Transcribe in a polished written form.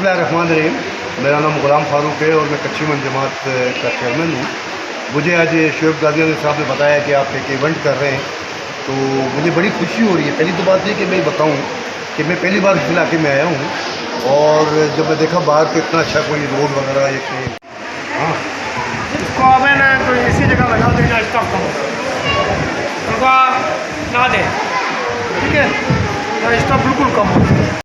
बिस्मिल्लाहिर्रहमानिर्रहीम। मेरा नाम गुलाम फारूक है और मैं कच्ची मन जमात का चेयरमैन हूँ। मुझे आज शोएब गाजी साहब ने बताया कि आप एक इवेंट कर रहे हैं, तो मुझे बड़ी खुशी हो रही है। पहली तो बात है कि मैं बताऊँ कि मैं पहली बार इस इलाके में आया हूँ और जब मैं देखा बाहर तो इतना अच्छा कोई रोड वगैरह एक हाँ इसको अब है ना तो इसी जगह लगा देगा स्टॉप करो उनका ना दे, ठीक है, तो स्टॉप बिल्कुल कम हो।